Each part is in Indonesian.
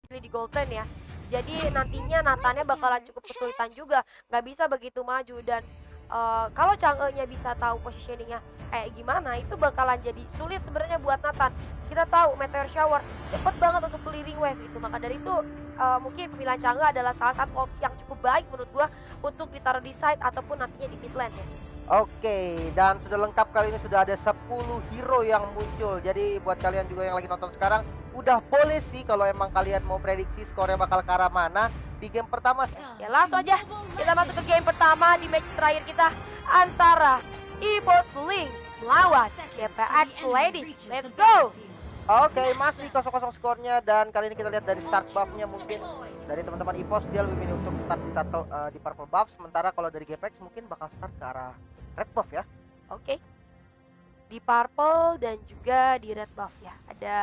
di Golden ya. Jadi nantinya Nathannya bakalan cukup kesulitan juga, nggak bisa begitu maju dan kalau Chang'e-nya bisa tahu positioningnya kayak gimana, itu bakalan jadi sulit sebenarnya buat Nathan. Kita tahu Meteor Shower cepet banget untuk clearing wave itu, maka dari itu mungkin pemilihan Chang'e adalah salah satu opsi yang cukup baik menurut gua untuk ditaruh di side ataupun nantinya di mid lane ya. Oke, dan sudah lengkap kali ini, sudah ada 10 hero yang muncul. Jadi buat kalian juga yang lagi nonton sekarang, udah boleh sih kalau emang kalian mau prediksi skornya bakal ke arah mana di game pertama. Ya langsung aja kita masuk ke game pertama di match terakhir kita antara EVOS Lynx melawan GPX Ladies. Let's go! Oke, masih 0-0 skornya, dan kali ini kita lihat dari start buff-nya mungkin dari teman-teman EVOS dia lebih milih untuk start di purple buff, sementara kalau dari GPX mungkin bakal start ke arah red buff ya. Oke. Di purple dan juga di red buff ya. Ada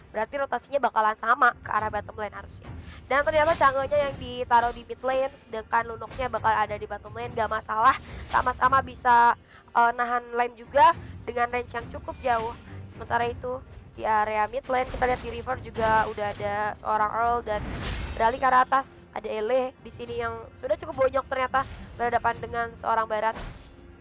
berarti rotasinya bakalan sama ke arah bottom lane harusnya. Dan ternyata Chang'e-nya yang ditaruh di mid lane, sedangkan Lunoknya bakal ada di bottom lane, gak masalah. Sama-sama bisa nahan lane juga dengan range yang cukup jauh. Sementara itu di area mid lane kita lihat di river juga udah ada seorang Earl dan beralih ke arah atas ada Ele di sini yang sudah cukup bonyok ternyata berhadapan dengan seorang Barat.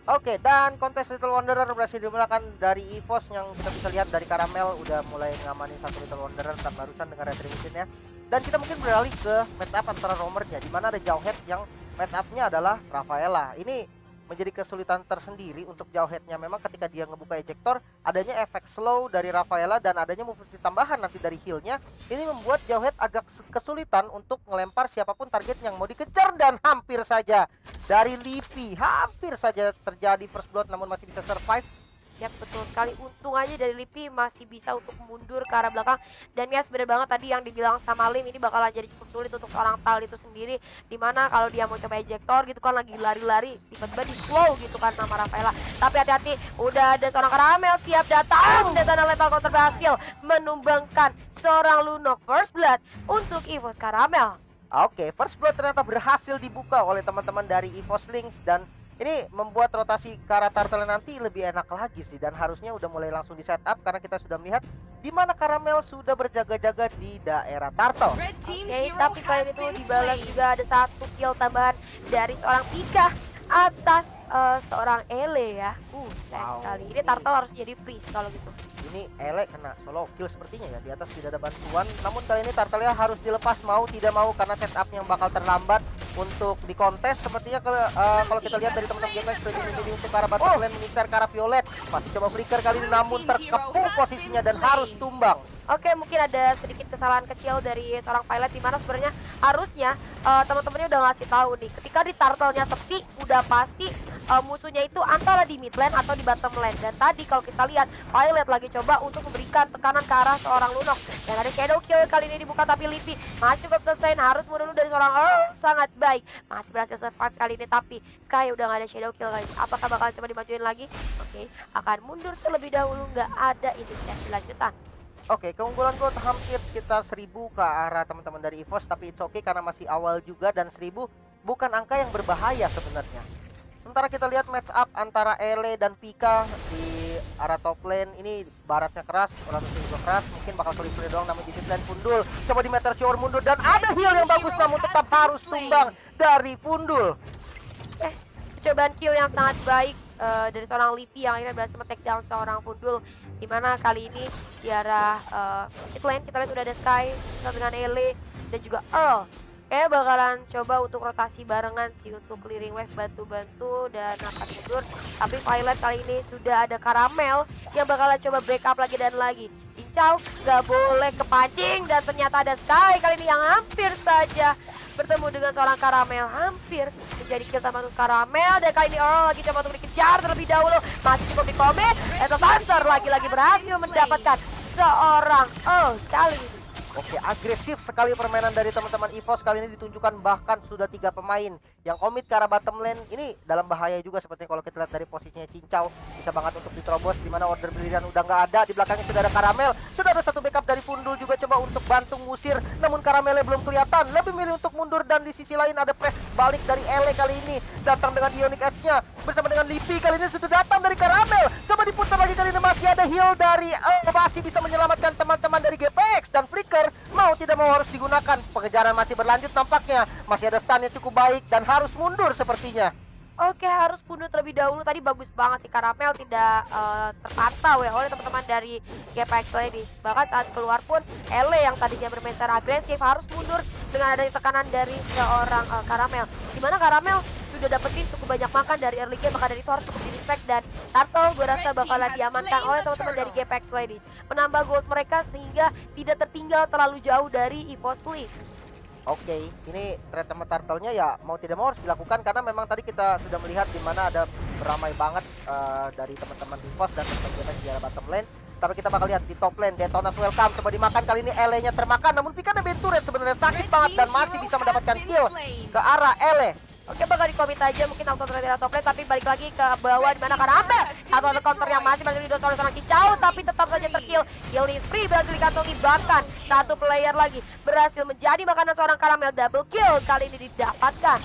Oke, dan kontes Little Wanderer berhasil dimenangkan dari EVOS yang kita bisa lihat dari Caramel udah mulai ngamanin satu Little Wanderer barusan dengan Retribution ya. Dan kita mungkin beralih ke match up antara roamernya, di mana ada Jawhead yang match up-nya adalah Rafaela. Ini menjadi kesulitan tersendiri untuk Jawhead-nya, memang ketika dia ngebuka ejector adanya efek slow dari Rafaela dan adanya movement tambahan nanti dari heal-nya. Ini membuat Jawhead agak kesulitan untuk ngelempar siapapun target yang mau dikejar, dan hampir saja dari Lipi hampir saja terjadi first blood namun masih bisa survive. Ya betul sekali, untung aja dari Lipi masih bisa untuk mundur ke arah belakang. Dan ya bener banget tadi yang dibilang sama Lim, ini bakalan jadi cukup sulit untuk seorang Tal itu sendiri. Dimana kalau dia mau coba ejector gitu kan lagi lari-lari, tiba-tiba di slow gitu kan nama Rafaela. Tapi hati-hati, udah ada seorang Caramel siap datang. Dan sana lethal counter berhasil menumbangkan seorang Lunok first blood untuk EVOS Caramel. Oke, first blood ternyata berhasil dibuka oleh teman-teman dari EVOS Lynx, dan ini membuat rotasi ke arah turtle nanti lebih enak lagi sih, dan harusnya udah mulai langsung di setup karena kita sudah melihat di mana Caramel sudah berjaga-jaga di daerah turtle. Oke, tapi selain itu dibalas juga ada satu kill tambahan dari seorang Pika atas seorang Ele ya. Sayang sekali. Ini turtle harus jadi freeze kalau gitu. Ini Ele kena solo kill sepertinya ya, di atas tidak ada bantuan. Namun kali ini turtle harus dilepas mau tidak mau karena setupnya yang bakal terlambat untuk di kontes. Sepertinya kalau kita lihat dari teman-teman game sudah dimilih untuk ke arah bottom lane mengincar ke arah Violet. Masih coba flicker kali ini namun terkepung posisinya dan harus tumbang. Oke, mungkin ada sedikit kesalahan kecil dari seorang pilot di mana sebenarnya harusnya teman-temannya udah ngasih tahu nih, ketika di turtle-nya sepi udah pasti musuhnya itu antara di mid lane atau di bottom lane. Dan tadi kalau kita lihat pilot lagi coba untuk memberikan tekanan ke arah seorang Lunok dan ada shadow kill kali ini dibuka, tapi Lipi masih cukup sustain, harus mundur dari seorang Earl sangat baik, masih berhasil survive kali ini. Tapi Sky udah gak ada shadow kill kali ini. Apakah bakal coba dimajuin lagi? Oke, akan mundur terlebih dahulu, nggak ada inisiasi lanjutan. Oke, keunggulan gold hampir sekitar 1000 ke arah teman-teman dari EVOS, tapi it's okay karena masih awal juga dan 1000 bukan angka yang berbahaya sebenarnya. Sementara kita lihat match up antara Ele dan Pika di arah top lane, ini baratnya keras, rotasi juga keras, mungkin bakal sulit-sulit doang namun di mid lane Pundul coba di Meteor Shower mundur dan ada heal yang bagus namun tetap harus tumbang dari Pundul. Percobaan kill yang sangat baik dari seorang Lipi yang akhirnya berhasil men-take down seorang Pundul, dimana kali ini di arah mid lane kita lihat udah ada Sky dengan Ele dan juga Earl. Kayaknya bakalan coba untuk rotasi barengan sih untuk clearing wave, bantu-bantu dan akan mundur. Tapi Violet kali ini sudah ada Caramel yang bakalan coba break up lagi dan lagi. Cincau gak boleh kepancing dan ternyata ada Sky kali ini yang hampir saja bertemu dengan seorang Caramel, hampir menjadi kill tambah untuk Caramel. Dan kali ini Earl lagi coba untuk dikejar terlebih dahulu, masih cukup di commit. Eto Hunter lagi-lagi berhasil mendapatkan seorang Earl kali ini. Oke, agresif sekali permainan dari teman-teman EVOS kali ini ditunjukkan, bahkan sudah 3 pemain yang komit ke arah bottom lane. Ini dalam bahaya juga seperti kalau kita lihat dari posisinya Cincau, bisa banget untuk diterobos di mana order brilliant udah nggak ada, di belakangnya sudah ada Caramel, sudah ada satu backup dari Pundul juga coba untuk bantu ngusir, namun Caramelnya belum kelihatan, lebih milih untuk mundur. Dan di sisi lain ada press balik dari Ele kali ini, datang dengan Ionic Edge-nya bersama dengan Lipi kali ini sudah datang dari Caramel, Coba diputar lagi kali ini, masih ada heal dari masih bisa menyelamatkan teman-teman dari GPX. Dan Flicker mau tidak mau harus digunakan. Pengejaran masih berlanjut nampaknya. Masih ada stun yang cukup baik dan harus mundur sepertinya. Oke, harus mundur terlebih dahulu. Tadi bagus banget sih, Karamel tidak terpantau ya oleh teman-teman dari GPX Ladies. Bahkan saat keluar pun Ele yang tadinya bermain secara agresif harus mundur dengan adanya tekanan dari seorang Karamel. Dimana Karamel sudah dapetin cukup banyak makan dari early game, maka dari itu harus cukup di-respect. Dan Turtle gue rasa bakalan diamankan oleh teman-teman dari GPX Ladies, menambah gold mereka sehingga tidak tertinggal terlalu jauh dari EVOS League. Oke, ini trade sama turtle-nya ya mau tidak mau harus dilakukan karena memang tadi kita sudah melihat di mana ada beramai banget dari teman-teman EVOS dan teman-teman di arah bottom lane. Tapi kita bakal lihat di top lane, Detonas welcome, coba dimakan kali ini, Ele-nya termakan. Namun Pika dan Benturet sebenarnya sakit banget dan masih bisa mendapatkan kill ke arah Ele. Oke, bakal di-commit aja mungkin auto trade top lane, tapi balik lagi ke bawah di mana Karamel satu counter yang masih didorong oleh seorang Kicau, tapi tetap saja terkill. Killing spree berhasil dikantongi, bahkan satu player lagi berhasil menjadi makanan seorang Karamel. Double kill kali ini didapatkan.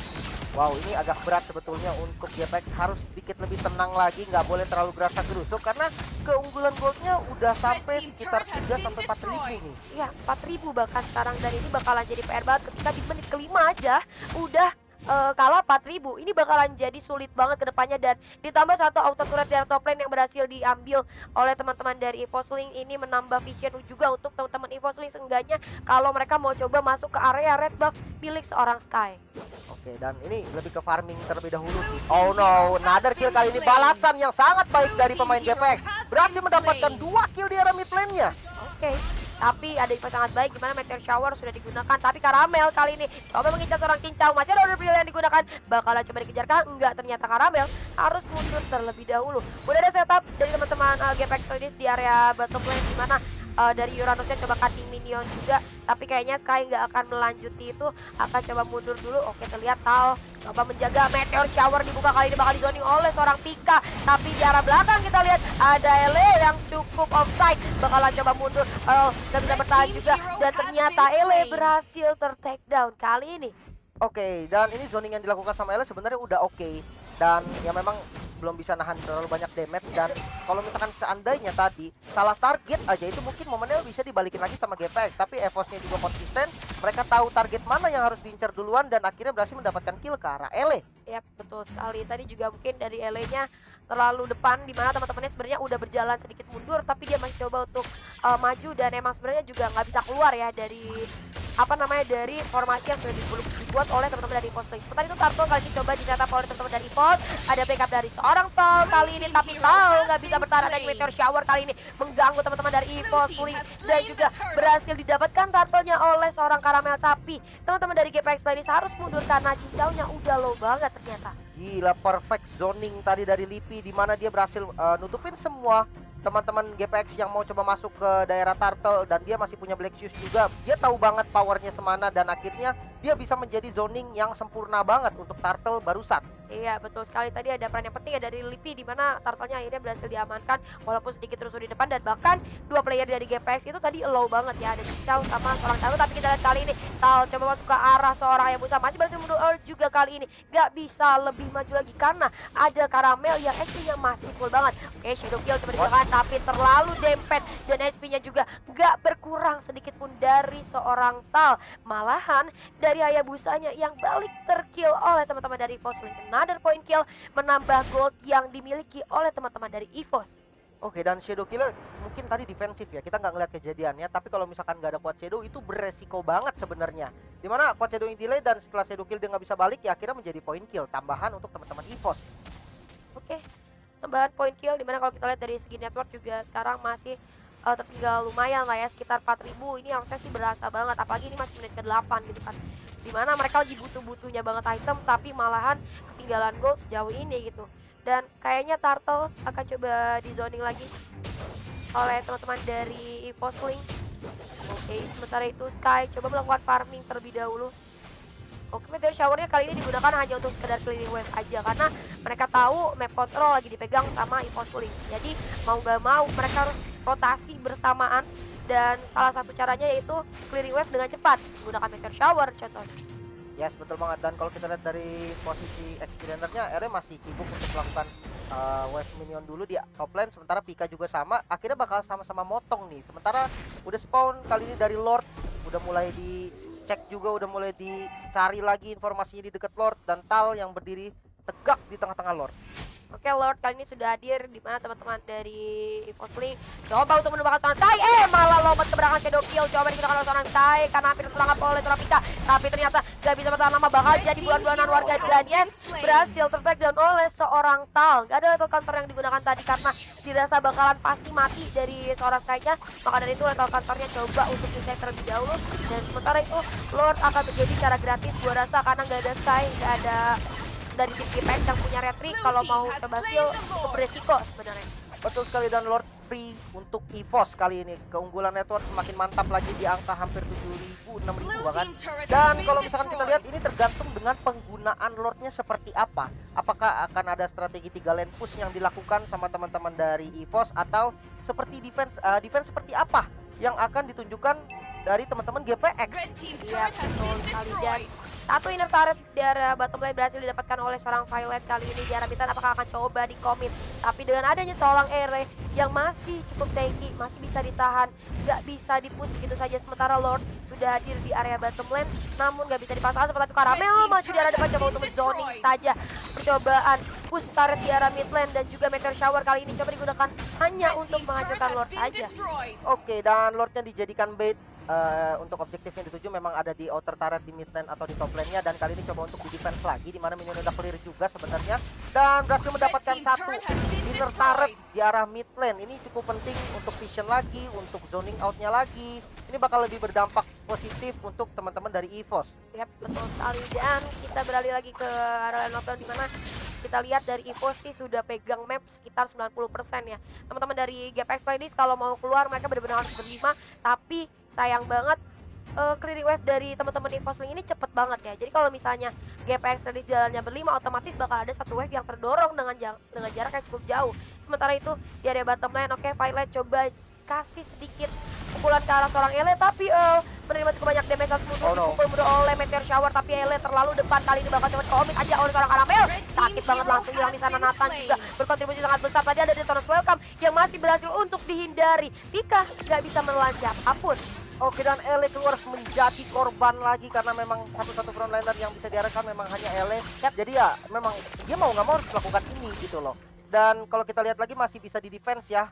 Wow, ini agak berat sebetulnya untuk GPX, harus sedikit lebih tenang lagi, nggak boleh terlalu gerasa gerusuk karena keunggulan goldnya udah sampai sekitar 3 sampai 4 ribu nih. Iya, 4.000 bahkan sekarang, dan ini bakalan jadi PR banget ketika di menit kelima aja udah kalah 4.000. Ini bakalan jadi sulit banget ke depannya, dan ditambah satu auto turret dari top lane yang berhasil diambil oleh teman-teman dari EVOS Link. Ini menambah vision juga untuk teman-teman EVOS Link, seenggaknya kalau mereka mau coba masuk ke area red buff milik seorang Sky. Oke, dan ini lebih ke farming terlebih dahulu sih. Oh no, another kill kali ini, balasan yang sangat baik dari pemain GPX. Berhasil mendapatkan 2 kill di area mid lane-nya. Oke. Tapi ada info sangat baik dimana Meteor Shower sudah digunakan. Tapi Karamel kali ini coba mengincar seorang Cincau. Masih ada order brilliant yang digunakan. Bakalan coba dikejar kah? Enggak, ternyata Karamel harus mundur terlebih dahulu. Udah ada setup dari teman-teman GPX Ladies di area bottom lane, dimana dari Uranusnya coba cutting minion juga. Tapi kayaknya Sky nggak akan melanjuti itu, akan coba mundur dulu. Oke, terlihat Tal coba menjaga. Meteor Shower dibuka kali ini, bakal dizoning oleh seorang Pika. Tapi di arah belakang kita lihat ada Ele yang cukup offside, bakalan coba mundur. Nggak bisa bertahan juga, dan ternyata Ele berhasil ter-take down kali ini. Oke, dan ini zoning yang dilakukan sama Ele sebenarnya udah oke. Dan ya memang belum bisa nahan terlalu banyak damage, dan kalau misalkan seandainya tadi salah target aja itu mungkin momennya bisa dibalikin lagi sama GPX. Tapi EVOS-nya juga konsisten, mereka tahu target mana yang harus diincar duluan dan akhirnya berhasil mendapatkan kill ke arah Ele. Ya, betul sekali. Tadi juga mungkin dari Ele-nya terlalu depan, dimana teman-temannya sebenarnya udah berjalan sedikit mundur, tapi dia masih coba untuk maju, dan emang sebenarnya juga nggak bisa keluar ya dari dari formasi yang sudah dibuat oleh teman-teman dari EVOS. Sementara itu Turtle kali ini coba dicatat oleh teman-teman dari EVOS. Ada backup dari seorang Tol kali ini, tapi Tol nggak bisa bertahan. Ada Meteor Shower kali ini mengganggu teman-teman dari EVOS Link, dan juga berhasil didapatkan Turtle-nya oleh seorang Karamel. Tapi teman-teman dari GPX Ladies harus mundur karena cincaunya udah low banget ternyata. Gila, perfect zoning tadi dari Lipi, di mana dia berhasil nutupin semua teman-teman GPX yang mau coba masuk ke daerah Turtle, dan dia masih punya Black Shoes juga. Dia tahu banget powernya semana, dan akhirnya dia bisa menjadi zoning yang sempurna banget untuk Turtle barusan. Iya, betul sekali. Tadi ada peran yang penting ya dari Lipi, di mana Turtle-nya akhirnya berhasil diamankan walaupun sedikit terus di depan, dan bahkan dua player dari GPX itu tadi low banget ya, ada Cincau sama seorang Tahu. Tapi kita lihat kali ini Tal coba masuk ke arah seorang Hayabusa, masih berhasil mundur juga kali ini. Gak bisa lebih maju lagi karena ada Karamel yang HP-nya masih full banget. Oke, Shadow Kill coba digunakan, tapi terlalu dempet, dan HP-nya juga gak berkurang sedikit pun dari seorang Tal. Malahan dari Hayabusanya yang balik terkill oleh teman-teman dari EVOS Link. Another point kill, menambah gold yang dimiliki oleh teman-teman dari EVOS. Oke, dan Shadow Killer mungkin tadi defensif ya, kita nggak ngeliat kejadiannya, tapi kalau misalkan nggak ada Quad Shadow itu beresiko banget sebenarnya. Dimana Quad Shadow yang delay, dan setelah Shadow Kill dia nggak bisa balik, ya akhirnya menjadi point kill tambahan untuk teman-teman EVOS. Oke, tambahan point kill, dimana kalau kita lihat dari segi network juga sekarang masih tertinggal lumayan lah ya, sekitar 4.000. Ini harusnya sih berasa banget, apalagi ini masih menit ke-8 gitu kan, dimana mereka lagi butuh-butuhnya banget item, tapi malahan ketinggalan gold sejauh ini gitu. Dan kayaknya Turtle akan coba di zoning lagi oleh teman-teman dari EVOS Link. Oke, sementara itu Sky coba melakukan farming terlebih dahulu. Oke, Meteor Shower-nya kali ini digunakan hanya untuk sekedar clearing wave aja, karena mereka tahu map control lagi dipegang sama EVOS Link. Jadi mau gak mau mereka harus rotasi bersamaan, dan salah satu caranya yaitu clearing wave dengan cepat menggunakan Meteor Shower contohnya. Yes, betul banget. Dan kalau kita lihat dari posisi experiencernya, Ere masih sibuk untuk melakukan wave minion dulu di top lane, sementara Pika juga sama, akhirnya bakal sama-sama motong nih. Sementara udah spawn kali ini dari Lord, udah mulai dicek juga, udah mulai dicari lagi informasinya di dekat Lord, dan Tal yang berdiri tegak di tengah-tengah Lord. Oke, Lord kali ini sudah hadir di mana teman-teman dari Evosling coba untuk menembakkan seorang Tai, malah lompat ke belakang shadow kill, coba digunakan oleh seorang Tai karena hampir tertangkap oleh seorang Pika, tapi ternyata gak bisa bertahan lama, bakal jadi bulan-bulanan warga dan yes, berhasil tertakedown oleh seorang Tal. Gak ada lethal counter yang digunakan tadi karena dirasa bakalan pasti mati dari seorang Sky-nya, maka dari itu lethal counternya coba untuk disave terlebih dahulu, dan sementara itu Lord akan menjadi cara gratis gua rasa karena gak ada Sky, gak ada dari tim GPX yang punya retri. Kalau mau coba steal cukup beresiko sebenarnya. Betul sekali, dan Lord free untuk EVOS kali ini. Keunggulan network semakin mantap lagi di angka hampir 7.000, 6.000 bahkan. Dan kalau misalkan kita lihat ini tergantung dengan penggunaan Lordnya seperti apa. Apakah akan ada strategi 3 lane push yang dilakukan sama teman-teman dari EVOS, atau seperti defense seperti apa yang akan ditunjukkan dari teman-teman GPX. Iya, betul sekali. Dan satu inner turret di area bottom lane berhasil didapatkan oleh seorang Violet kali ini di area mid lane. Apakah akan coba di commit, tapi dengan adanya seorang Ere yang masih cukup tanky, masih bisa ditahan, nggak bisa dipush begitu saja. Sementara Lord sudah hadir di area bottom lane, namun nggak bisa dipasangkan. Seperti itu Karamel maju di area depan, coba untuk zoning saja percobaan push turret di area mid lane, dan juga Meteor Shower kali ini coba digunakan hanya untuk menghancurkan Lord saja. Oke, dan Lordnya dijadikan bait. Untuk objektif yang dituju memang ada di outer turret, di mid lane atau di top lane-nya, dan kali ini coba untuk di defense lagi, di mana minion udah clear juga sebenarnya, dan berhasil mendapatkan satu inner turret di arah mid lane. Ini cukup penting untuk vision lagi, untuk zoning out-nya lagi. Ini bakal lebih berdampak positif untuk teman-teman dari EVOS. Yap, betul sekali. Dan kita beralih lagi ke arah lane di mana kita lihat dari EVOS sih sudah pegang map sekitar 90% ya. Teman-teman dari GPX Ladies kalau mau keluar mereka benar-benar harus berlima, tapi sayang banget clearing wave dari teman-teman Evosling ini cepet banget ya. Jadi kalau misalnya GPX Ladies jalannya berlima, otomatis bakal ada satu wave yang terdorong dengan jarak yang cukup jauh. Sementara itu di area bottom lane, oke, Violet coba kasih sedikit pukulan ke arah seorang Ele, tapi menerima cukup banyak damage langsung dipukul oleh Meteor Shower, tapi Ele terlalu depan, kali ini bakal coba komit aja oleh seorang Karamel. Sakit banget, langsung hilang di sana. Nathan juga berkontribusi sangat besar. Tadi ada Detona's Welcome yang masih berhasil untuk dihindari. Pika nggak bisa menelan siapapun. Oke, dan Ele keluar menjadi korban lagi karena memang satu-satu frontliner yang bisa diarahkan memang hanya Ele. Jadi ya memang dia mau nggak mau harus melakukan ini gitu loh. Dan kalau kita lihat lagi masih bisa di defense ya,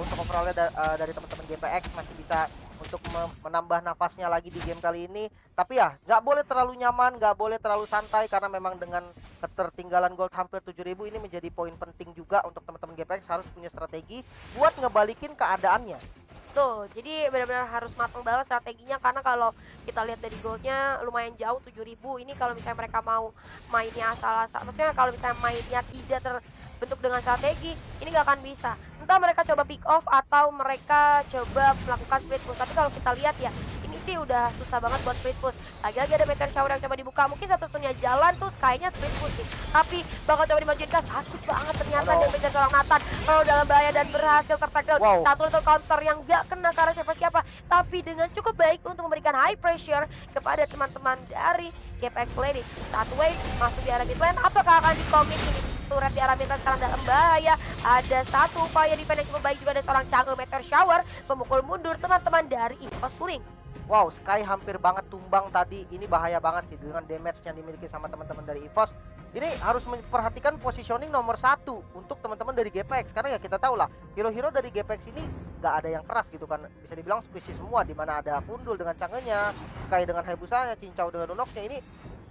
untuk overallnya dari teman-teman GPX masih bisa untuk menambah nafasnya lagi di game kali ini. Tapi ya nggak boleh terlalu nyaman, nggak boleh terlalu santai, karena memang dengan ketertinggalan gold hampir 7.000 ini menjadi poin penting juga untuk teman-teman GPX harus punya strategi buat ngebalikin keadaannya. Tuh, jadi benar-benar harus matang banget strateginya, karena kalau kita lihat dari goldnya lumayan jauh 7.000. Ini kalau misalnya mereka mau mainnya asal-asal, maksudnya kalau misalnya mainnya tidak terbentuk dengan strategi, ini nggak akan bisa. Entah mereka coba pick off atau mereka coba melakukan split push. Tapi kalau kita lihat ya, ini sih udah susah banget buat split push. Lagi-lagi ada Meteor Shower yang coba dibuka, mungkin satu-satunya jalan tuh Sky-nya split push sih. Tapi bakal coba dimajuin, sakit banget ternyata dan Meteor seorang Nathan dalam bahaya dan berhasil tertakedown. Satu little counter yang gak kena ke arah siapa-siapa, tapi dengan cukup baik untuk memberikan high pressure kepada teman-teman dari GPX Ladies. Satu wave masuk di arah mid lane, apakah akan di-commit ini? Turret di arah mid lane sekarang dalam bahaya. Ada satu upaya defense yang cukup baik juga dari seorang Chang'e. Meteor Shower memukul mundur teman-teman dari Evosling. Wow, Sky hampir banget tumbang tadi. Ini bahaya banget sih dengan damage yang dimiliki sama teman-teman dari EVOS. Ini harus memperhatikan positioning nomor 1 untuk teman-teman dari GPX, karena ya kita tahu lah hero-hero dari GPX ini nggak ada yang keras gitu kan, bisa dibilang squishy semua, dimana ada Pundul dengan Chang'e-nya, Sky dengan Hayabusanya, Cincau dengan Unoknya. Ini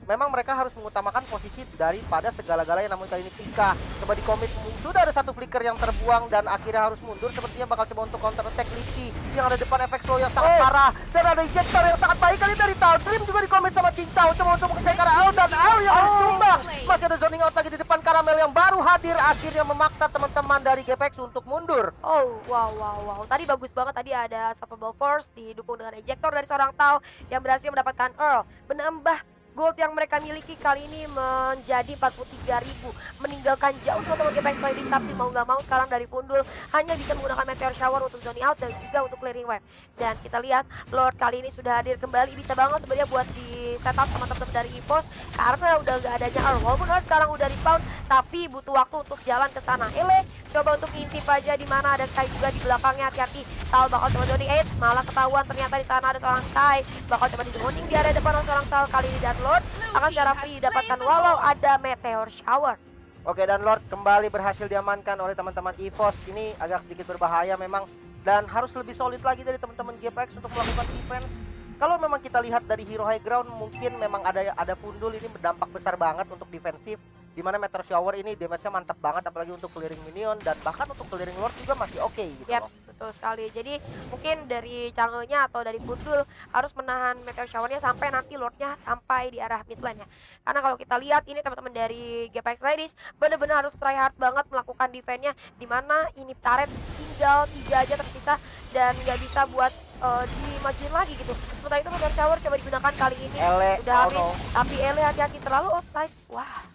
memang mereka harus mengutamakan posisi daripada segala-galanya. Namun kali ini Pika coba di commit, sudah ada satu flicker yang terbuang dan akhirnya harus mundur. Sepertinya bakal coba untuk counter attack Lipi yang ada depan efek slow yang sangat parah, dan ada ejector yang sangat baik kali dari Town Dream juga di commit sama Cincau, coba untuk mengejar ke arah Al, dan Al yang harus sumbang. Masih ada zoning out lagi di depan. Karamel yang baru hadir akhirnya memaksa teman-teman dari GPX untuk mundur. Oh, wow. Tadi bagus banget, tadi ada Unstoppable Force didukung dengan ejector dari seorang Tal yang berhasil mendapatkan Earl, menambah Gold yang mereka miliki kali ini menjadi 43.000, meninggalkan jauh teman-teman GPX Ladies, tapi mau nggak mau sekarang dari Pundul hanya bisa menggunakan Meteor Shower untuk zoning out dan juga untuk clearing wave. Dan kita lihat Lord kali ini sudah hadir kembali, bisa banget sebenarnya buat di setup sama teman-teman dari EVOS karena udah nggak adanya Earl. Walaupun Earl sekarang udah respawn, tapi butuh waktu untuk jalan ke sana. Ele coba untuk ngintip aja di mana ada Sky juga di belakangnya, hati-hati. Tal bakal coba zoning 8, malah ketahuan ternyata di sana ada seorang Sky. Bakal coba di zoning di area depan oleh seorang Tal kali ini, dan Lord akan secara free didapatkan walau ada Meteor Shower. Oke, dan Lord kembali berhasil diamankan oleh teman-teman EVOS. Ini agak sedikit berbahaya memang, dan harus lebih solid lagi dari teman-teman GPX untuk melakukan defense. Kalau memang kita lihat dari hero high ground, mungkin memang ada Fundul, ini berdampak besar banget untuk defensif. Dimana Meteor Shower ini damage-nya mantap banget, apalagi untuk clearing minion, dan bahkan untuk clearing Lord juga masih oke gitu Yap, loh. betul sekali. Jadi mungkin dari Chang'e-nya atau dari Pundul harus menahan Meteor Shower-nya sampai nanti Lord-nya sampai di arah mid lane ya. Karena kalau kita lihat ini teman-teman dari GPX Ladies benar-benar harus try hard banget melakukan defense-nya, dimana ini turret tinggal 3 aja tersisa dan nggak bisa buat dimajuin lagi gitu. Sementara itu Meteor Shower coba digunakan kali ini Ele, udah oh habis, no. tapi Ele hati-hati terlalu offside. Wah.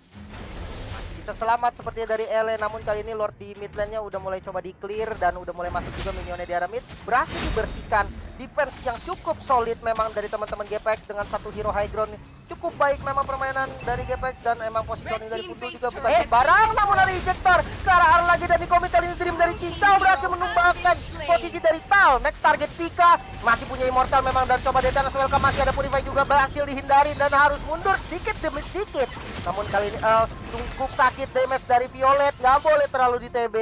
Bisa selamat sepertinya dari Ele, namun kali ini Lord di mid lane-nya udah mulai coba di clear dan udah mulai masuk juga minionnya di arah mid. Berhasil dibersihkan. Defense yang cukup solid memang dari teman-teman GPX dengan satu hero high ground. Cukup baik memang permainan dari GPX, dan emang positioning dari Pundul juga bukan sembarang, namun ada ejector ke arah arah lagi, dan di komentar ini Dream dari Cincau berhasil menumbangkan posisi dari Tal. Next target Pika masih punya Immortal memang, dan coba Detanas welcome, masih ada Purify juga berhasil dihindari dan harus mundur sedikit demi sedikit. Namun kali ini cukup sakit damage dari Violet, nggak boleh terlalu di TB.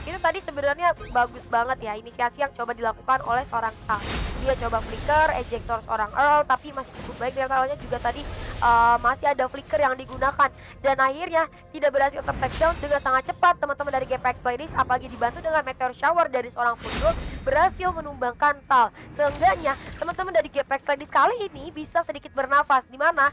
Itu tadi sebenarnya bagus banget ya inisiasi yang coba dilakukan oleh seorang Tal. Dia coba flicker, ejector seorang Earl, tapi masih cukup baik. Dan Talnya juga tadi masih ada flicker yang digunakan, dan akhirnya tidak berhasil ter-takedown dengan sangat cepat. Teman-teman dari GPX Ladies apalagi dibantu dengan Meteor Shower dari seorang Pundul berhasil menumbangkan Tal. Seenggaknya teman-teman dari GPX Ladies kali ini bisa sedikit bernafas, dimana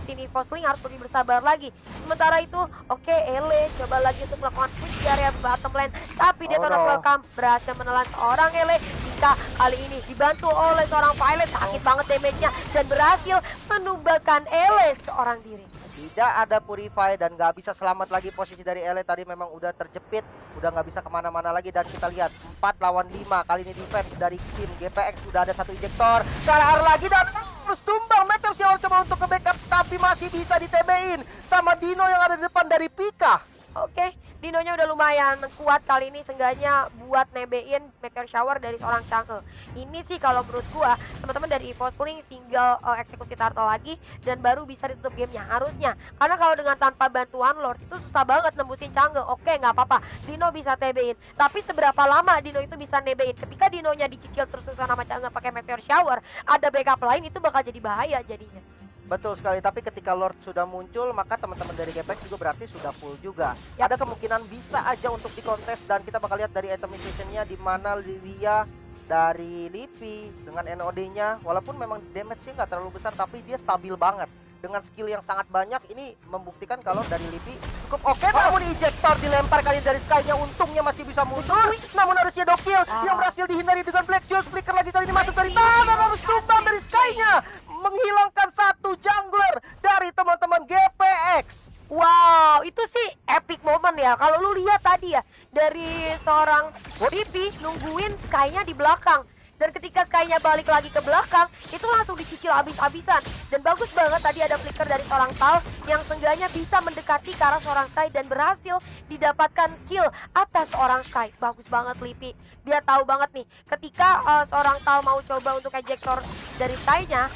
tim EVOS Link harus lebih bersabar lagi. Sementara itu oke, Ele coba lagi untuk melakukan push di area bottom lane, tapi Detonas welcome berhasil menelan seorang Ele. Jika kali ini dibantu oleh seorang Violet, sakit banget damage-nya, dan berhasil menumbangkan Ele seorang diri. Tidak ada Purify dan nggak bisa selamat lagi. Posisi dari Ele tadi memang udah terjepit, udah nggak bisa kemana-mana lagi. Dan kita lihat 4 lawan 5 kali ini defense dari tim GPX. Udah ada satu ejector ke arah lagi, dan terus tumbang. Meteor Shower coba untuk ke backup, tapi masih bisa di TB-in sama Dino yang ada di depan dari Pika. Oke, Dinonya udah lumayan kuat kali ini, seenggaknya buat nebein Meteor Shower dari seorang Chang'e. Ini sih kalau menurut gua, teman-teman dari EVOS Link tinggal eksekusi turtle lagi dan baru bisa ditutup gamenya harusnya. Karena kalau dengan tanpa bantuan Lord itu susah banget nembusin Chang'e. Oke, nggak apa-apa, Dino bisa TB-in. Tapi seberapa lama Dino itu bisa nebein? Ketika Dinonya dicicil terus-terusan sama Chang'e pakai Meteor Shower, ada backup lain, itu bakal jadi bahaya jadinya. Betul sekali, tapi ketika Lord sudah muncul, maka teman-teman dari GPX juga berarti sudah full juga. Yap. Ada kemungkinan bisa aja untuk dikontes, dan kita bakal lihat dari itemization-nya di mana Lilia dari Lipi dengan NOD-nya, walaupun memang damage-nya nggak terlalu besar, tapi dia stabil banget. Dengan skill yang sangat banyak, ini membuktikan kalau dari Lipi cukup oke. Namun ejector dilempar kali dari Sky-nya, untungnya masih bisa mundur. Namun ada Shadow Kill yang berhasil dihindari dengan Black Shield. Flicker lagi kali ini masuk dari tangan, dan harus tumbang dari Sky-nya, menghilangkan satu jungler dari teman-teman GPX. Wow, itu sih epic moment ya. Kalau lu lihat tadi ya, dari seorang Lipi nungguin Sky-nya di belakang. Dan ketika Sky-nya balik lagi ke belakang, itu langsung dicicil habis-habisan. Dan bagus banget tadi ada flicker dari seorang Tal yang seenggaknya bisa mendekati ke arah seorang Sky dan berhasil didapatkan kill atas seorang Sky. Bagus banget Lipi. Dia tahu banget nih, ketika seorang Tal mau coba untuk ejector dari Sky-nya,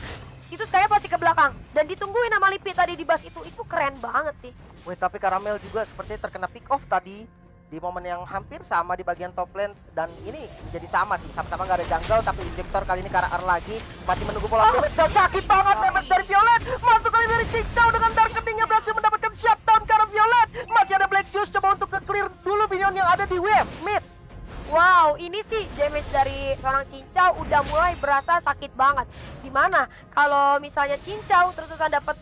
itu Sky pasti ke belakang dan ditungguin sama Lipi tadi di bas itu keren banget sih. Wih, tapi Caramel juga sepertinya terkena pick off tadi di momen yang hampir sama di bagian top lane, dan ini menjadi sama sih, sama-sama nggak ada jungle, tapi injektor kali ini Kara lagi masih menunggu pola damage, dan sakit banget damage dari Violet. Masuk kali dari Cincau dengan Darkening yang berhasil mendapatkan shutdown ke arah Violet. Masih ada Black Shoes coba untuk ke-clear dulu minion yang ada di wave mid. Wow, ini sih damage dari seorang Cincau udah mulai berasa sakit banget. Dimana kalau misalnya Cincau terus-terusan dapat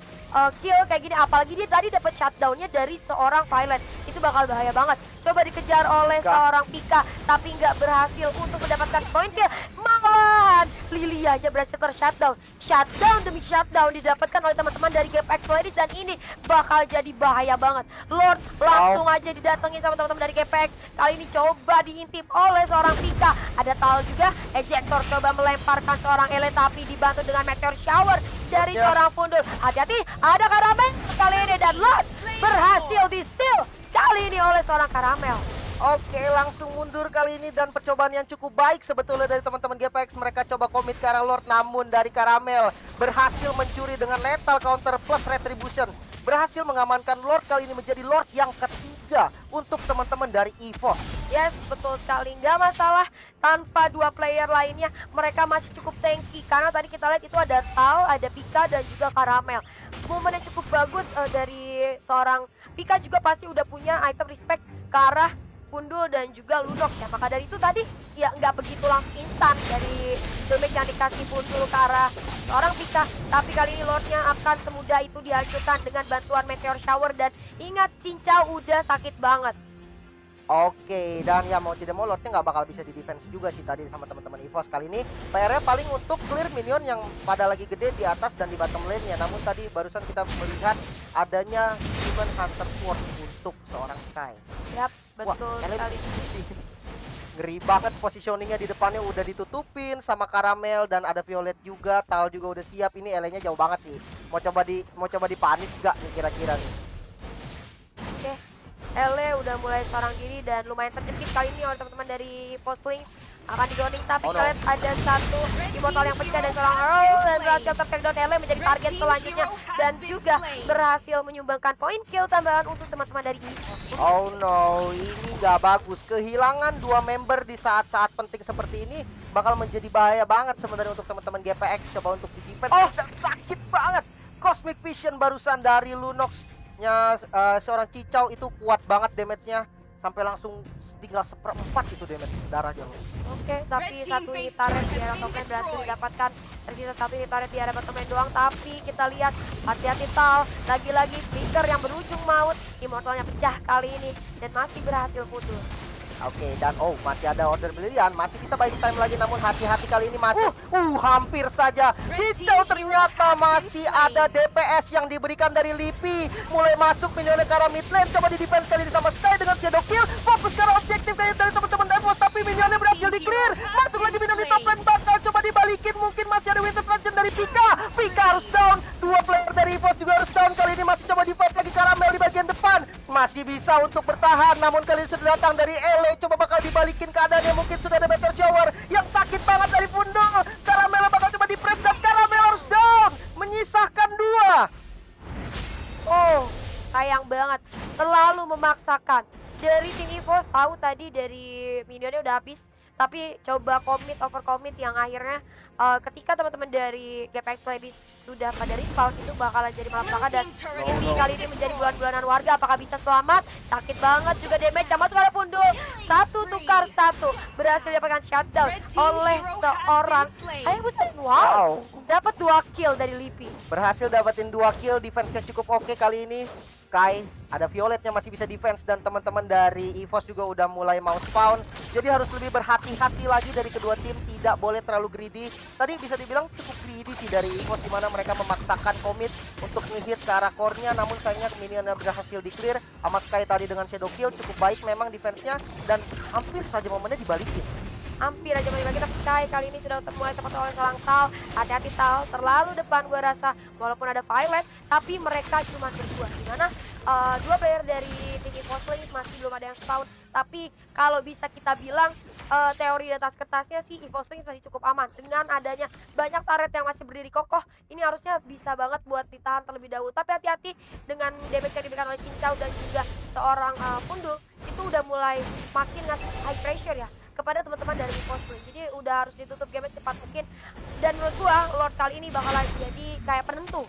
kill kayak gini, apalagi dia tadi dapat shutdownnya dari seorang Violet, itu itu bakal bahaya banget. Coba dikejar oleh seorang Pika, tapi nggak berhasil untuk mendapatkan poin kill. Malahan Lilia aja berhasil ter-shutdown. Shutdown demi shutdown didapatkan oleh teman-teman dari GPX Ladies, dan ini bakal jadi bahaya banget. Lord langsung aja didatengin sama teman-teman dari GPX. Kali ini coba diintip oleh seorang Pika. Ada Tal juga, Ejector coba melemparkan seorang Ele, tapi dibantu dengan Meteor Shower dari seorang Fundul. Hati-hati, ada Karamel kali ini, dan Lord berhasil di-steal kali ini oleh seorang Karamel. Oke, langsung mundur kali ini, dan percobaan yang cukup baik sebetulnya dari teman-teman GPX. Mereka coba komit ke arah Lord, namun dari Karamel berhasil mencuri dengan lethal counter plus retribution. Berhasil mengamankan Lord, kali ini menjadi Lord yang ketiga untuk teman-teman dari EVOS. Yes, betul sekali. Nggak masalah tanpa dua player lainnya. Mereka masih cukup tanky. Karena tadi kita lihat itu ada Tal, ada Pika, dan juga Karamel. Momen yang cukup bagus dari seorang Pika juga pasti udah punya item respect ke arah Fundul dan juga Lunox ya. Maka dari itu tadi ya nggak begitu langsung instan dari damage yang dikasih Fundul ke arah seorang Pika. Tapi kali ini Lordnya akan semudah itu dihancurkan dengan bantuan Meteor Shower. Dan ingat, Cincau udah sakit banget. Oke, dan ya mau tidak mau Lordnya nggak bakal bisa di defense juga sih tadi sama teman-teman EVOS. Kali ini PR-nya paling untuk clear minion yang pada lagi gede di atas dan di bottom lane-nya. Namun tadi barusan kita melihat adanya Human Hunter Sword untuk seorang Sky. Yap, betul sekali. Ngeri banget positioningnya, di depannya udah ditutupin sama Karamel, dan ada Violet juga, Tal juga udah siap. Ini LA-nya jauh banget sih. Mau coba dipanis gak nih kira-kira nih? Oke. Ele udah mulai seorang diri dan lumayan terjepit kali ini oleh teman-teman dari Postlings. Akan digoning, tapi kita lihat ada satu immortal yang pecah dan seorang Earl, dan berhasil ter-takedown. Ele menjadi target selanjutnya dan juga berhasil menyumbangkan poin kill tambahan untuk teman-teman dari EVOS. Oh no, ini nggak bagus. Kehilangan dua member di saat-saat penting seperti ini bakal menjadi bahaya banget sebenarnya untuk teman-teman GPX. Coba untuk di defense, dan sakit banget. Cosmic Vision barusan dari Lunox-nya seorang Cicau itu kuat banget damage-nya. Sampai langsung tinggal 1/4 itu damage darahnya. Oke, tapi satu unit turret di arah top lane berhasil didapatkan. Tersisa satu unit turret di arah bottom lane doang. Tapi kita lihat, hati-hati Tal. Lagi-lagi Flicker yang berujung maut. Immortalnya pecah kali ini dan masih berhasil putus. Oke, dan masih ada order brilian, masih bisa buying time lagi, namun hati-hati kali ini masih hampir saja Cicau. Ternyata masih ada DPS yang diberikan dari Lipi. Mulai masuk minionnya ke arah mid lane, coba di defense kali ini sama Sky dengan Shadow Kill. Fokus ke arah objektif kayak dari teman-teman EVOS, tapi minionnya berhasil di clear. Masuk lagi minion di top lane, bakal coba dibalikin, mungkin masih ada Winter Legend dari Pika. Pika harus down, dua player dari EVOS juga harus down. Kali ini masih coba di fight lagi Karamel di bagian depan. Masih bisa untuk bertahan, namun kali ini sudah datang dari LA. Coba bakal dibalikin keadaannya, mungkin sudah ada Meteor Shower yang sakit banget dari Fundul. Karamel bakal coba di press, dan Karamel harus down, menyisahkan 2. Oh, sayang banget, terlalu memaksakan. Dari tim EVOS tahu tadi dari minionnya udah habis, tapi coba over commit yang akhirnya ketika teman-teman dari GPX Ladies sudah pada respawn itu bakalan jadi malapetaka. Dan ini kali ini menjadi bulan-bulanan warga. Apakah bisa selamat? Sakit banget juga damage yang masuk oleh Fundul. 1 tukar 1 berhasil didapatkan shutdown oleh seorang Hayabusa. Wow, dapat 2 kill dari Lipi. Berhasil dapetin 2 kill, defense-nya cukup oke kali ini. Sky, ada Violetnya masih bisa defense, dan teman-teman dari EVOS juga udah mulai mau spawn. Jadi harus lebih berhati-hati lagi dari kedua tim, tidak boleh terlalu greedy. Tadi bisa dibilang cukup greedy sih dari EVOS, dimana mereka memaksakan komit untuk nge-hit ke arah core-nya, namun sayangnya minionnya berhasil di-clear sama Sky tadi dengan Shadow Kill. Cukup baik memang defense-nya, dan hampir saja momennya dibalikin. Hampir aja menembak kita. Sky kali ini sudah mulai tepat oleh seorang Tal. Hati-hati Tal, terlalu depan gue rasa. Walaupun ada Violet, tapi mereka cuma berdua. Dimana dua player dari tim EVOS masih belum ada yang spawn. Tapi kalau bisa kita bilang teori di atas kertasnya sih EVOS masih cukup aman. Dengan adanya banyak turret yang masih berdiri kokoh, ini harusnya bisa banget buat ditahan terlebih dahulu. Tapi hati-hati dengan damage yang diberikan oleh Cincau dan juga seorang Fundul. Itu udah mulai makin ngasih high pressure ya kepada teman-teman dari EVOS. Jadi udah harus ditutup game secepat mungkin. Dan menurut gua Lord kali ini bakalan jadi kayak penentu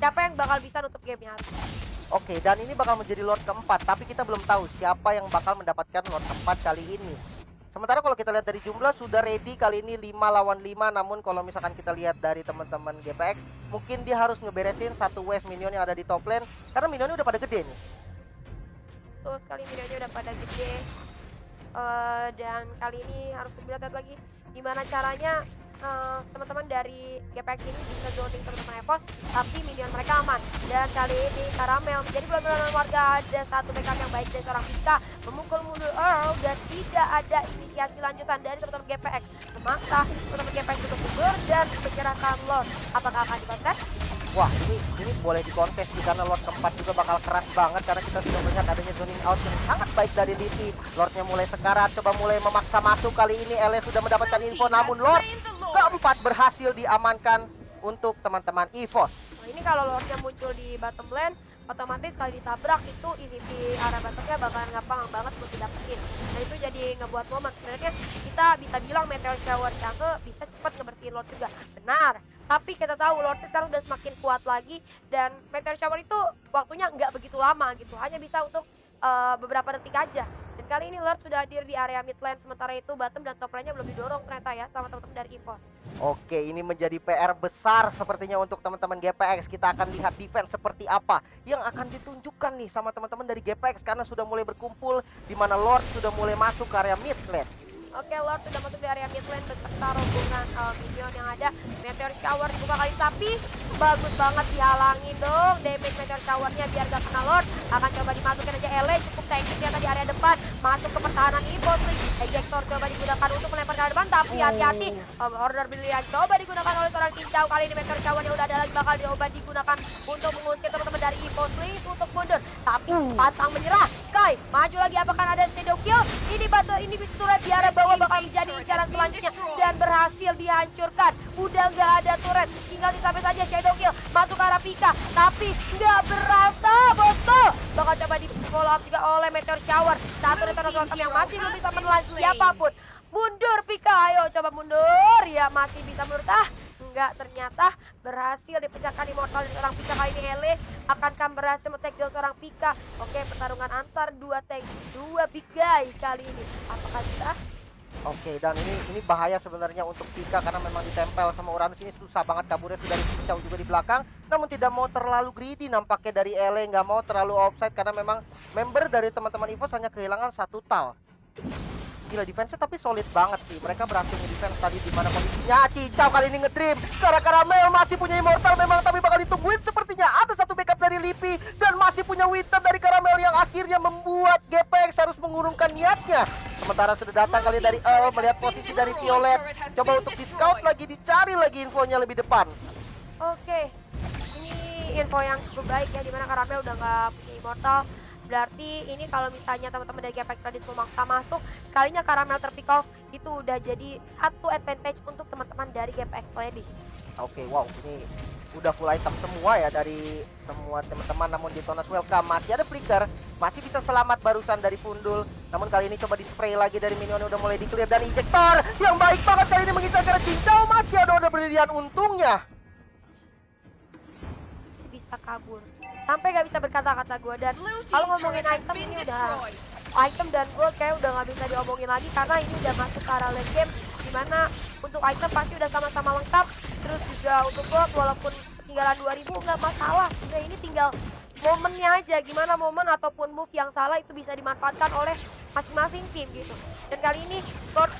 siapa yang bakal bisa nutup gamenya. Oke, dan ini bakal menjadi Lord keempat, tapi kita belum tahu siapa yang bakal mendapatkan Lord keempat kali ini. Sementara kalau kita lihat dari jumlah sudah ready kali ini 5 lawan 5, namun kalau misalkan kita lihat dari teman-teman GPX, mungkin dia harus ngeberesin satu wave minion yang ada di top lane, karena minionnya udah pada gede nih. Betul sekali, minionnya udah pada gede. Dan kali ini harus lebih hati lagi. Gimana caranya teman-teman dari GPX ini bisa zoning teman-teman EVOS, tapi minion mereka aman. Dan kali ini Karamel menjadi bulan-bulanan warga. Ada satu backup yang baik dari seorang Pika, memukul mundur Earl, dan tidak ada inisiasi lanjutan dari teman-teman GPX. Memaksa teman-teman GPX untuk mundur dan menyerahkan Lord. Apakah akan dikontes? Wah, ini boleh dikontes sih, karena Lord keempat juga bakal keras banget, karena kita sudah melihat adanya zoning out yang sangat baik dari Lipi. Lordnya mulai sekarat, coba mulai memaksa masuk. Kali ini LA sudah mendapatkan info, namun Lord keempat berhasil diamankan untuk teman-teman EVOS. Nah, ini kalau Lordnya muncul di bottom lane, otomatis kalau ditabrak itu ini di arah bottomnya bakalan gampang banget buat didapetin. Nah itu jadi ngebuat momen. Sebenarnya kita bisa bilang Meteor Shower Jungle bisa cepat ngebersihin Lord juga. Benar. Tapi kita tahu Lordnya sekarang udah semakin kuat lagi, dan Meteor Shower itu waktunya nggak begitu lama gitu, hanya bisa untuk beberapa detik aja. Dan kali ini Lord sudah hadir di area mid lane, sementara itu bottom dan top lane-nya belum didorong ternyata ya sama teman-teman dari EVOS. Oke, ini menjadi PR besar sepertinya untuk teman-teman GPX. Kita akan lihat defense seperti apa yang akan ditunjukkan nih sama teman-teman dari GPX, karena sudah mulai berkumpul, di mana Lord sudah mulai masuk ke area mid lane. Oke, Lord sudah masuk di area mid lane beserta rombongan minion yang ada. Meteor Shower dibuka kali, tapi bagus banget dihalangin dong damage Meteor Shower-nya biar gak kena Lord. Akan coba dimasukin aja LA, cukup tanky ternyata di area depan. Masuk ke pertahanan EVOS nih. Ejector coba digunakan untuk melempar ke depan, tapi hati-hati. Order brilian coba digunakan oleh seorang cincau. Kali ini Meteor Shower-nya udah ada lagi, bakal coba digunakan untuk mengusir teman-teman dari EVOS nih untuk mundur. Tapi pantang menyerah. Kai, maju lagi, apakah ada shadow kill? Ini turret di arah bawah bakal menjadi incaran selanjutnya dan berhasil dihancurkan. Udah nggak ada turret, tinggal disabet saja shadow kill masuk ke arah Pika, tapi nggak berasa bosku. Bakal coba di follow up juga oleh Meteor Shower. Satu return welcome yang masih belum bisa menelan siapapun. Mundur Pika, ayo coba mundur. Ya masih bisa mundur. Enggak, ternyata berhasil dipecahkan Immortal dari seorang Pika. Kali ini Ele akankah berhasil men-take down seorang Pika. Oke, pertarungan antar dua big guy kali ini. Apakah bisa? Oke, dan ini bahaya sebenarnya untuk Pika, karena memang ditempel sama Uranus. Ini susah banget kaburnya, sudah dicincau juga di belakang. Namun tidak mau terlalu greedy nampaknya dari Ele, nggak mau terlalu offside, karena memang member dari teman-teman EVOS hanya kehilangan satu tal. Gila, defense-nya tapi solid banget sih. Mereka berhasil nge-defense tadi, di mana kondisinya cincau kali ini nge-dream. Karena Karamel masih punya Immortal memang, tapi bakal ditungguin sepertinya. Ada satu backup dari Lipi dan masih punya Winter dari Karamel yang akhirnya membuat GPX harus mengurungkan niatnya. Sementara sudah datang kali dari Earl, melihat posisi dari Violet. Coba untuk di-scout lagi, dicari lagi infonya lebih depan. Oke, ini info yang cukup baik ya, dimana Karamel udah nggak punya Immortal. Berarti ini kalau misalnya teman-teman dari GPX Ladies memaksa masuk, sekalinya Karamel terpick off, itu udah jadi satu advantage untuk teman-teman dari GPX Ladies. Oke, wow, ini udah full item semua ya dari semua teman-teman. Namun di Tonas welcome, masih ada flicker, masih bisa selamat barusan dari Pundul. Namun kali ini coba di spray lagi dari minion, udah mulai di clear. Dan ejector yang baik banget kali ini mengincar karena cincau. Masih ada order brilian untungnya. Masih bisa kabur. Sampai gak bisa berkata-kata gue. Dan kalau ngomongin item ini udah item dan gold kayak udah gak bisa diomongin lagi, karena ini udah masuk ke arah late game, dimana untuk item pasti udah sama-sama lengkap. Terus juga untuk gold walaupun ketinggalan 2000 nggak masalah. Sebenarnya ini tinggal momennya aja, gimana momen ataupun move yang salah itu bisa dimanfaatkan oleh masing-masing tim gitu. Dan kali ini Lord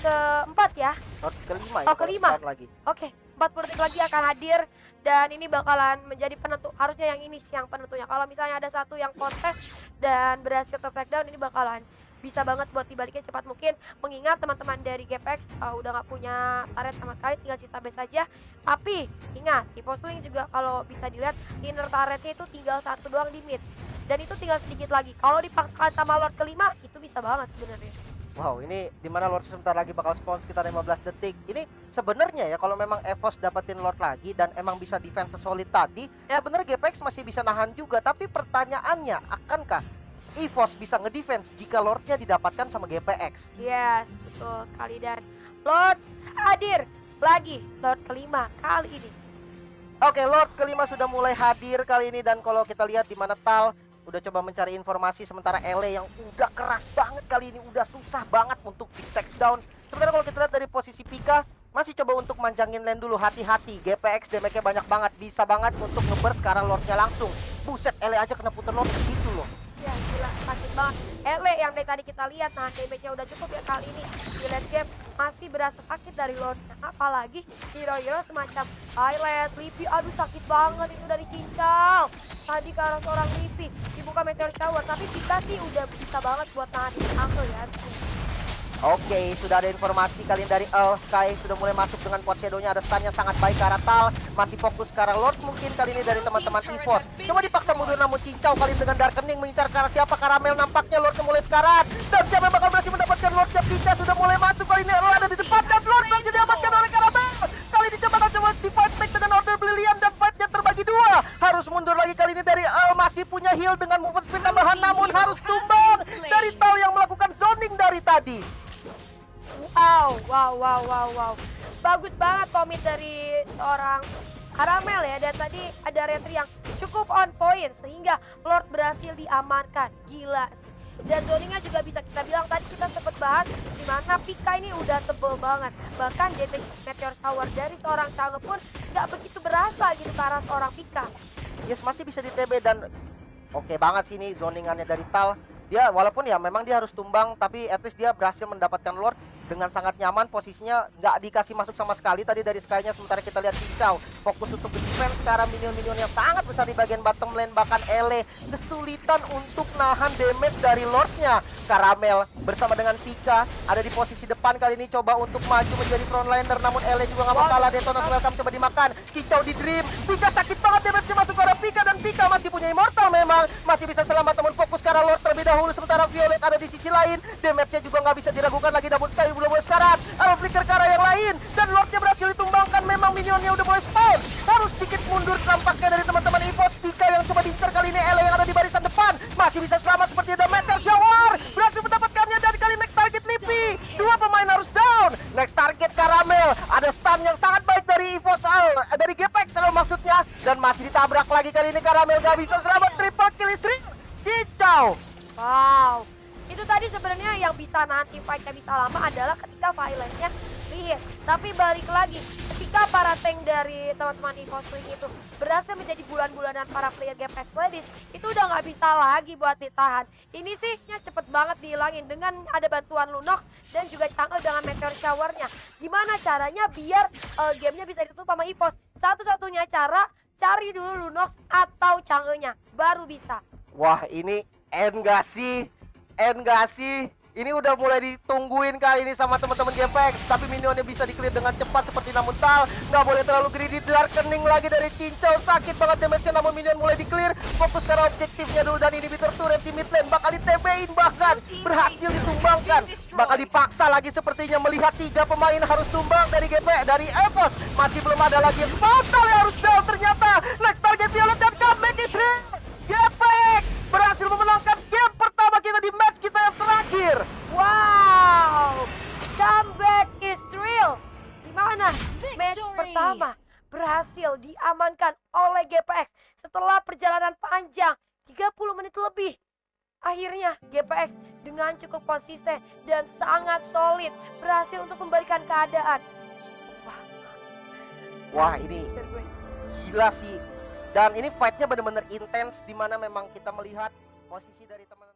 keempat ya? Lord kelima ya? Oh kelima? Lagi. Oke, 40 detik lagi akan hadir. Dan ini bakalan menjadi penentu, harusnya yang ini sih yang penentunya. Kalau misalnya ada satu yang kontes dan berhasil ter-takedown, ini bakalan bisa banget buat dibalikin cepat mungkin. Mengingat teman-teman dari GPX udah nggak punya turret sama sekali, tinggal sisa base saja. Tapi ingat, di posting juga kalau bisa dilihat inner turretnya itu tinggal satu doang di mid. Dan itu tinggal sedikit lagi. Kalau dipaksakan sama Lord kelima, itu bisa banget sebenarnya. Wow, ini dimana Lord sebentar lagi bakal spawn sekitar 15 detik. Ini sebenarnya ya kalau memang EVOS dapetin Lord lagi dan emang bisa defense sesolid tadi, ya sebenarnya GPX masih bisa nahan juga. Tapi pertanyaannya, akankah EVOS bisa ngedefense jika Lordnya didapatkan sama GPX? Yes, betul sekali. Dan Lord hadir lagi, Lord kelima kali ini. Oke, Lord kelima sudah mulai hadir kali ini. Dan kalau kita lihat di mana Tal udah coba mencari informasi, sementara Ele yang udah keras banget kali ini, udah susah banget untuk di take down. Sementara kalau kita lihat dari posisi Pika, masih coba untuk manjangin lane dulu. Hati-hati, GPX damage-nya banyak banget, bisa banget untuk ngeburst sekarang Lordnya langsung. Buset, Ele aja kena puter Lord gitu loh. Ya gila, sakit banget. Ele yang dari tadi kita lihat, nah damage-nya udah cukup ya kali ini. Di late game masih berasa sakit dari Lordnya. Apalagi hero-hero semacam Violet, Lippy, aduh sakit banget itu dari cincau. Tadi ke arah seorang Lippy, dibuka Meteor Shower, tapi kita sih udah bisa banget buat nahan Uncle ya. Oke, sudah ada informasi kali ini dari Sky sudah mulai masuk dengan pot shadow-nya, ada stun yang sangat baik ke arah Tal, masih fokus ke arah Lord mungkin kali ini dari teman-teman EVOS. Coba dipaksa mundur namun cincau kali ini dengan Darkening mengincar ke arah siapa? Karamel nampaknya Lordnya mulai sekarat. Dan siapa yang bakal berhasil mendapatkan Lordnya? Pika sudah mulai masuk kali ini, ada di depan dan Lord masih diamankan oleh Karamel. Kali ini coba di fight back dengan Order Brilliant dan fight-nya terbagi dua. Harus mundur lagi kali ini dari masih punya heal dengan movement speed tambahan namun harus tumbang dari Tal yang melakukan zoning dari tadi. Wow. Bagus banget komit dari seorang Karamel ya. Dan tadi ada retri yang cukup on point sehingga Lord berhasil diamankan. Gila sih. Dan zoningnya juga bisa kita bilang tadi kita sempat bahas di mana Pika ini udah tebel banget. Bahkan damage Meteor Shower dari seorang Chang'e pun nggak begitu berasa gitu ke arah seorang Pika. Yes, masih bisa di TB dan oke banget sih ini zoningannya dari Tal. Dia walaupun ya memang dia harus tumbang, tapi at least dia berhasil mendapatkan Lord dengan sangat nyaman. Posisinya nggak dikasih masuk sama sekali tadi dari Sky-nya. Sementara kita lihat cincau fokus untuk defense sekarang, minion-minion yang sangat besar di bagian bottom lane. Bahkan Ele kesulitan untuk nahan damage dari Lordnya. Karamel bersama dengan Pika ada di posisi depan kali ini, coba untuk maju menjadi frontliner, namun Ele juga nggak mau kalah. Detonas welcome coba dimakan, cincau di dream. Pika sakit banget, damage-nya masuk ke arah Pika dan Pika masih punya immortal, memang masih bisa selamat namun fokus ke arah Lord terlebih dahulu. Sementara Violet ada di sisi lain, damage-nya juga nggak bisa diragukan lagi, namun Sky belum mulai sekarat. Arrow flicker ke arah yang lain dan Lordnya berhasil ditumbangkan. Memang minionnya udah mulai spawn, harus sedikit mundur tampaknya dari teman-teman EVOS. Pika yang coba diincar kali ini, Ele yang ada di barisan depan masih bisa selamat seperti ada Meteor Shower, berhasil mendapatkannya dan kali next target Lippy. Dua pemain harus down, next target Karamel, ada stun yang sangat baik dari EVOS, dari GPX maksudnya, dan masih ditabrak lagi kali ini. Karamel gak bisa selamat, triple kill istri cincau. Wow, itu tadi sebenarnya yang bisa nahan team fight-nya bisa lama adalah ketika Violet-nya di-hit. Tapi balik lagi, ketika para tank dari teman-teman EVOS Link itu berhasil menjadi bulan-bulanan para player GPX Ladies, itu udah nggak bisa lagi buat ditahan. Ini sih cepet banget dihilangin dengan ada bantuan Lunox dan juga Chang'e dengan Meteor Shower-nya. Gimana caranya biar gamenya bisa ditutup sama EVOS? Satu-satunya cara, cari dulu Lunox atau Chang'e-nya, baru bisa. Wah, ini end gak sih? Ini udah mulai ditungguin kali ini sama teman-teman GPX, tapi minionnya bisa di-clear dengan cepat seperti namun Tal nggak boleh terlalu greedy. Darkening lagi dari cincau, sakit banget damage-nya namun minion mulai di-clear. Fokus ke objektifnya dulu dan inhibitor turret di mid lane bakal di-TB-in, bahkan berhasil ditumbangkan. Bakal dipaksa lagi sepertinya melihat 3 pemain harus tumbang dari GPX, dari EVOS. Masih belum ada lagi yang fatal yang harus down ternyata. Next target Violet dan comeback is real. GPX berhasil memenangkan game pertama kita di match kita yang terakhir. Wow, comeback is real. Dimana match pertama berhasil diamankan oleh GPX setelah perjalanan panjang 30 menit lebih. Akhirnya GPX dengan cukup konsisten dan sangat solid berhasil untuk membalikan keadaan. Wah, ini gila sih. Dan ini fight-nya benar-benar intens, di mana memang kita melihat posisi dari teman